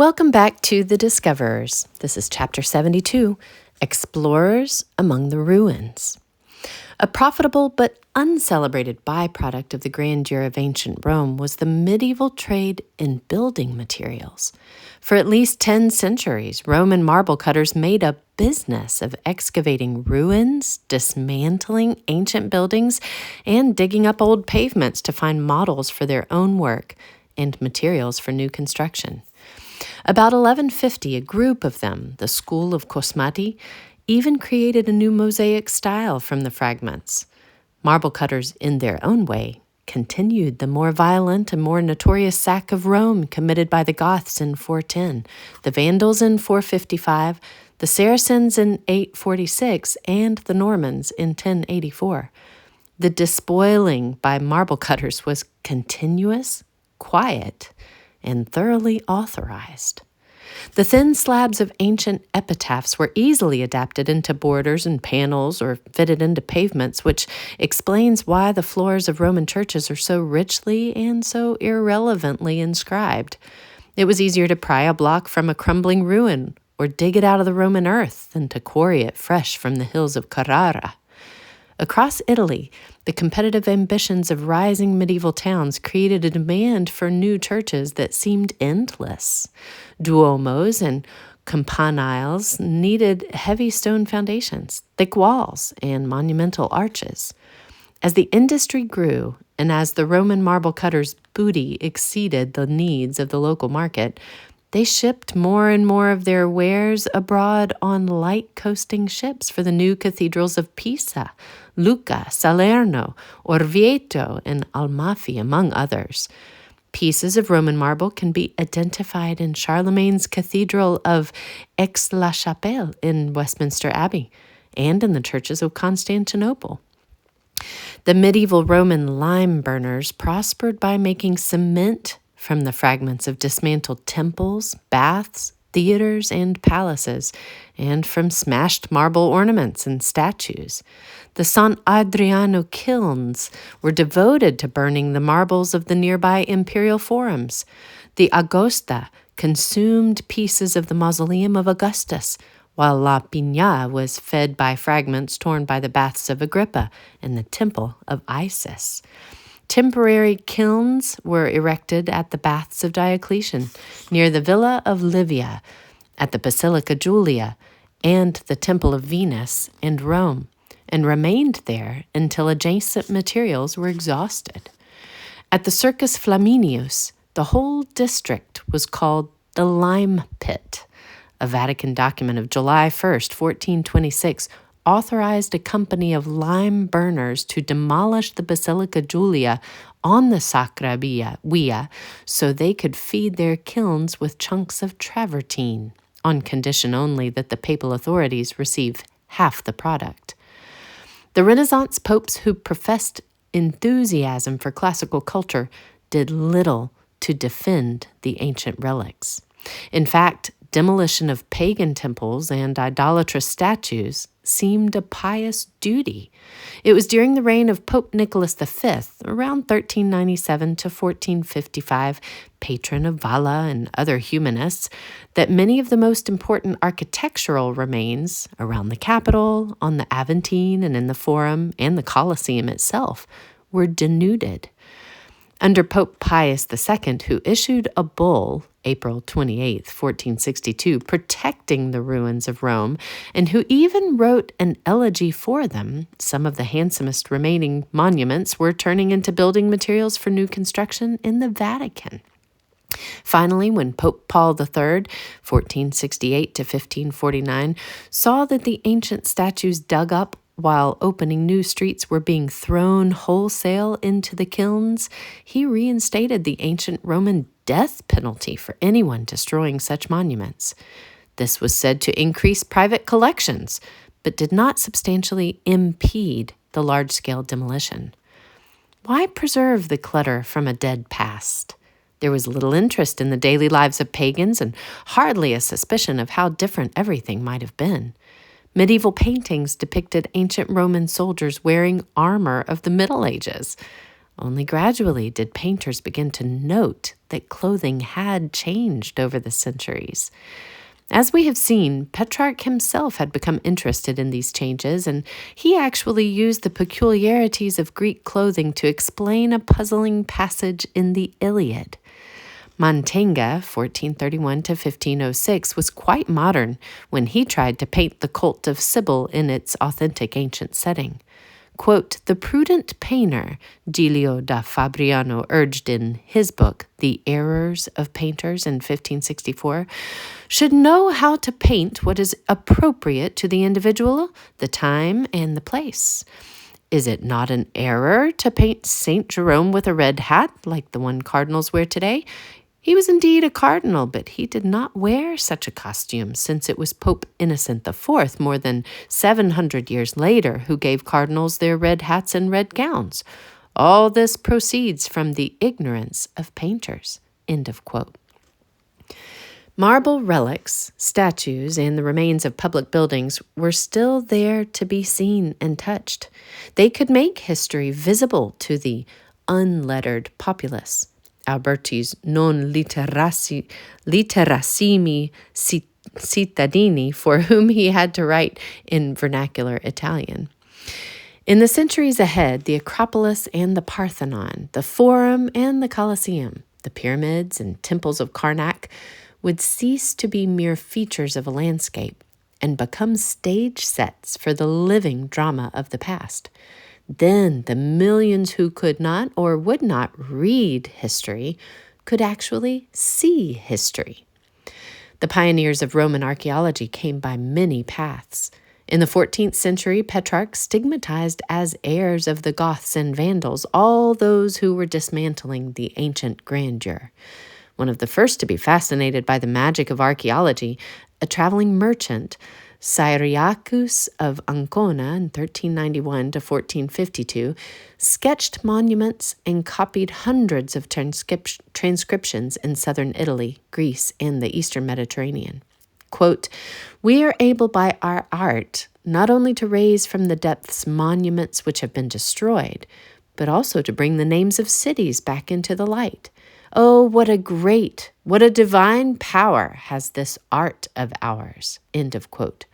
Welcome back to The Discoverers. This is Chapter 72, Explorers Among the Ruins. A profitable but uncelebrated byproduct of the grandeur of ancient Rome was the medieval trade in building materials. For at least 10 centuries, Roman marble cutters made a business of excavating ruins, dismantling ancient buildings, and digging up old pavements to find models for their own work and materials for new construction. About 1150, a group of them, the School of Cosmati, even created a new mosaic style from the fragments. Marble cutters, in their own way, continued the more violent and more notorious sack of Rome committed by the Goths in 410, the Vandals in 455, the Saracens in 846, and the Normans in 1084. The despoiling by marble cutters was continuous, quiet, and thoroughly authorized. The thin slabs of ancient epitaphs were easily adapted into borders and panels or fitted into pavements, which explains why the floors of Roman churches are so richly and so irrelevantly inscribed. It was easier to pry a block from a crumbling ruin or dig it out of the Roman earth than to quarry it fresh from the hills of Carrara. Across Italy, the competitive ambitions of rising medieval towns created a demand for new churches that seemed endless. Duomos and campaniles needed heavy stone foundations, thick walls, and monumental arches. As the industry grew, and as the Roman marble cutters' booty exceeded the needs of the local market, they shipped more and more of their wares abroad on light coasting ships for the new cathedrals of Pisa, Lucca, Salerno, Orvieto, and Almafi, among others. Pieces of Roman marble can be identified in Charlemagne's Cathedral of Aix-la-Chapelle in Westminster Abbey and in the churches of Constantinople. The medieval Roman lime burners prospered by making cement from the fragments of dismantled temples, baths, theaters, and palaces, and from smashed marble ornaments and statues. The San Adriano kilns were devoted to burning the marbles of the nearby imperial forums. The Agosta consumed pieces of the mausoleum of Augustus, while La Piña was fed by fragments torn by the baths of Agrippa and the temple of Isis. Temporary kilns were erected at the baths of Diocletian, near the Villa of Livia, at the Basilica Julia, and the Temple of Venus in Rome, and remained there until adjacent materials were exhausted. At the Circus Flaminius, the whole district was called the Lime Pit. A Vatican document of July 1st, 1426, authorized a company of lime burners to demolish the Basilica Julia on the Sacra Via so they could feed their kilns with chunks of travertine, on condition only that the papal authorities receive half the product. The Renaissance popes who professed enthusiasm for classical culture did little to defend the ancient relics. In fact, demolition of pagan temples and idolatrous statues seemed a pious duty. It was during the reign of Pope Nicholas V, around 1397 to 1455, patron of Valla and other humanists, that many of the most important architectural remains around the Capitol, on the Aventine, and in the Forum, and the Colosseum itself were denuded. Under Pope Pius II, who issued a bull April 28, 1462, protecting the ruins of Rome, and who even wrote an elegy for them, some of the handsomest remaining monuments were turning into building materials for new construction in the Vatican. Finally, when Pope Paul III, 1468 to 1549, saw that the ancient statues dug up while opening new streets were being thrown wholesale into the kilns, he reinstated the ancient Roman death penalty for anyone destroying such monuments. This was said to increase private collections, but did not substantially impede the large-scale demolition. Why preserve the clutter from a dead past? There was little interest in the daily lives of pagans and hardly a suspicion of how different everything might have been. Medieval paintings depicted ancient Roman soldiers wearing armor of the Middle Ages. Only gradually did painters begin to note that clothing had changed over the centuries. As we have seen, Petrarch himself had become interested in these changes, and he actually used the peculiarities of Greek clothing to explain a puzzling passage in the Iliad. Mantegna, 1431 to 1506, was quite modern when he tried to paint the cult of Cybele in its authentic ancient setting. Quote, the prudent painter, Giulio da Fabriano urged in his book, The Errors of Painters in 1564, should know how to paint what is appropriate to the individual, the time, and the place. Is it not an error to paint St. Jerome with a red hat like the one cardinals wear today? He was indeed a cardinal, but he did not wear such a costume, since it was Pope Innocent IV, more than 700 years later, who gave cardinals their red hats and red gowns. All this proceeds from the ignorance of painters. End of quote. Marble relics, statues, and the remains of public buildings were still there to be seen and touched. They could make history visible to the unlettered populace. Alberti's non literasimi cittadini, for whom he had to write in vernacular Italian. In the centuries ahead, the Acropolis and the Parthenon, the Forum and the Colosseum, the pyramids and temples of Karnak would cease to be mere features of a landscape and become stage sets for the living drama of the past. Then the millions who could not or would not read history could actually see history. The pioneers of Roman archaeology came by many paths. In the 14th century, Petrarch stigmatized as heirs of the Goths and Vandals all those who were dismantling the ancient grandeur. One of the first to be fascinated by the magic of archaeology, a traveling merchant, Cyriacus of Ancona in 1391 to 1452, sketched monuments and copied hundreds of transcriptions in southern Italy, Greece, and the eastern Mediterranean. Quote, we are able by our art not only to raise from the depths monuments which have been destroyed, but also to bring the names of cities back into the light. Oh, what a divine power has this art of ours. End of quote.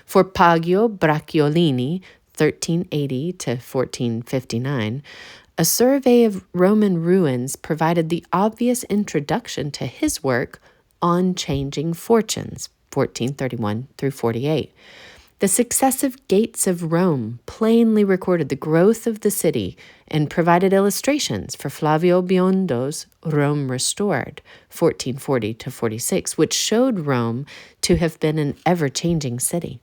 For Poggio Bracciolini, 1380 to 1459, a survey of Roman ruins provided the obvious introduction to his work On Changing Fortunes, 1431 through 48. The successive gates of Rome plainly recorded the growth of the city and provided illustrations for Flavio Biondo's Rome Restored, 1440 to 46, which showed Rome to have been an ever-changing city.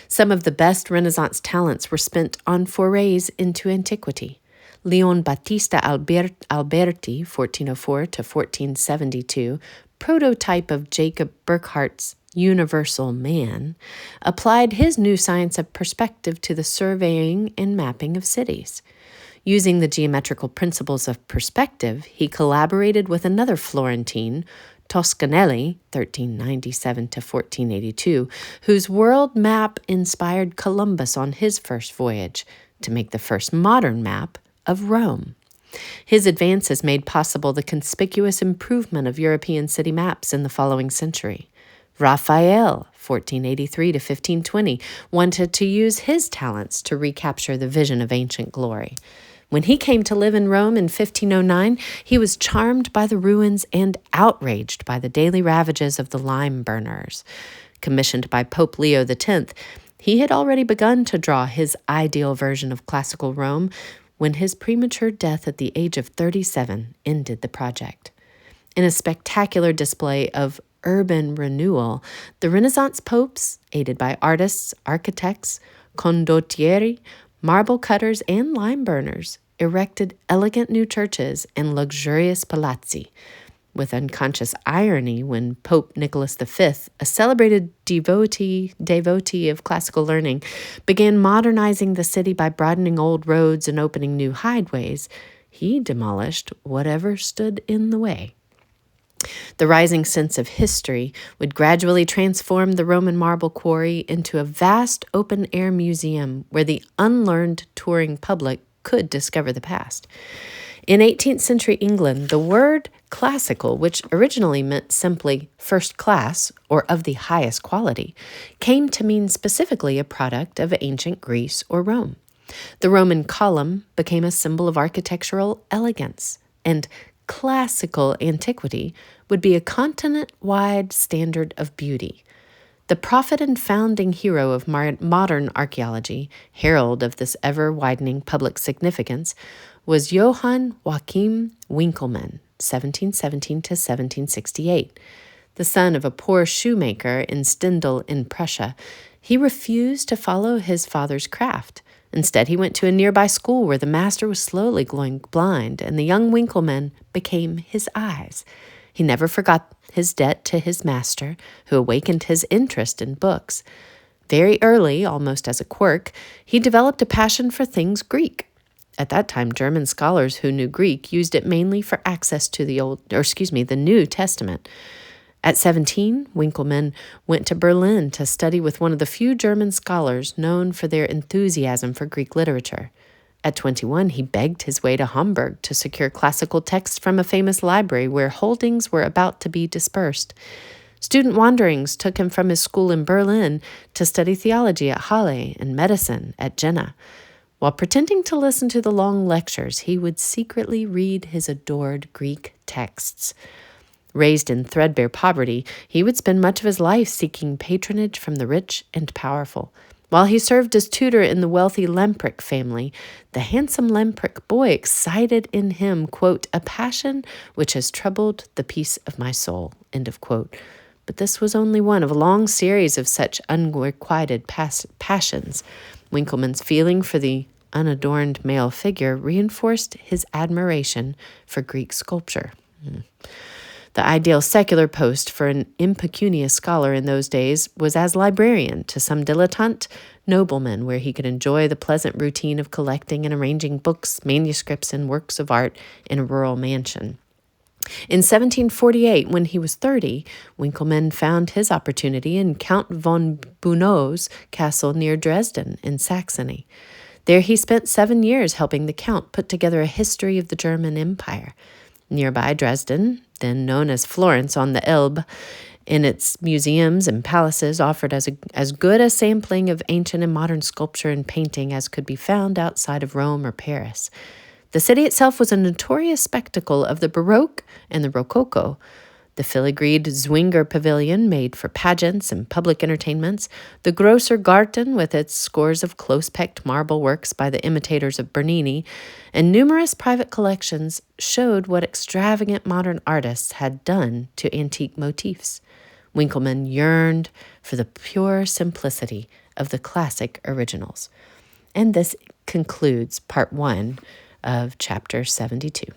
Some of the best Renaissance talents were spent on forays into antiquity. Leon Battista Alberti, 1404 to 1472, prototype of Jacob Burckhardt's Universal Man, applied his new science of perspective to the surveying and mapping of cities. Using the geometrical principles of perspective, he collaborated with another Florentine, Toscanelli, 1397 to 1482, whose world map inspired Columbus on his first voyage to make the first modern map of Rome. His advances made possible the conspicuous improvement of European city maps in the following century. Raphael, 1483 to 1520, wanted to use his talents to recapture the vision of ancient glory. When he came to live in Rome in 1509, he was charmed by the ruins and outraged by the daily ravages of the lime burners. Commissioned by Pope Leo X, he had already begun to draw his ideal version of classical Rome when his premature death at the age of 37 ended the project. In a spectacular display of urban renewal, the Renaissance popes, aided by artists, architects, condottieri, marble cutters, and lime burners, erected elegant new churches and luxurious palazzi. With unconscious irony, when Pope Nicholas V, a celebrated devotee of classical learning, began modernizing the city by broadening old roads and opening new highways, he demolished whatever stood in the way. The rising sense of history would gradually transform the Roman marble quarry into a vast open-air museum where the unlearned touring public could discover the past. In 18th century England, the word classical, which originally meant simply first class or of the highest quality, came to mean specifically a product of ancient Greece or Rome. The Roman column became a symbol of architectural elegance, and classical antiquity would be a continent-wide standard of beauty. The prophet and founding hero of modern archaeology, herald of this ever-widening public significance, was Johann Joachim Winckelmann, 1717 to 1768. The son of a poor shoemaker in Stendal in Prussia, he refused to follow his father's craft. Instead, he went to a nearby school where the master was slowly going blind, and the young Winckelmann became his eyes. He never forgot his debt to his master, who awakened his interest in books. Very early, almost as a quirk, he developed a passion for things Greek. At that time, German scholars who knew Greek used it mainly for access to the New Testament. At 17, Winckelmann went to Berlin to study with one of the few German scholars known for their enthusiasm for Greek literature. At 21, he begged his way to Hamburg to secure classical texts from a famous library where holdings were about to be dispersed. Student wanderings took him from his school in Berlin to study theology at Halle and medicine at Jena. While pretending to listen to the long lectures, he would secretly read his adored Greek texts. Raised in threadbare poverty, he would spend much of his life seeking patronage from the rich and powerful. While he served as tutor in the wealthy Lemprick family, the handsome Lemprick boy excited in him, quote, a passion which has troubled the peace of my soul, end of quote. But this was only one of a long series of such unrequited passions. Winckelmann's feeling for the unadorned male figure reinforced his admiration for Greek sculpture. The ideal secular post for an impecunious scholar in those days was as librarian to some dilettante nobleman, where he could enjoy the pleasant routine of collecting and arranging books, manuscripts, and works of art in a rural mansion. In 1748, when he was 30, Winckelmann found his opportunity in Count von Bünow's castle near Dresden in Saxony. There he spent 7 years helping the Count put together a history of the German Empire. Nearby Dresden, then known as Florence on the Elbe, in its museums and palaces offered as good a sampling of ancient and modern sculpture and painting as could be found outside of Rome or Paris. The city itself was a notorious spectacle of the Baroque and the Rococo. The filigreed Zwinger Pavilion, made for pageants and public entertainments, the Grosser Garten with its scores of close-pecked marble works by the imitators of Bernini, and numerous private collections showed what extravagant modern artists had done to antique motifs. Winckelmann yearned for the pure simplicity of the classic originals. And this concludes part 1 of chapter 72.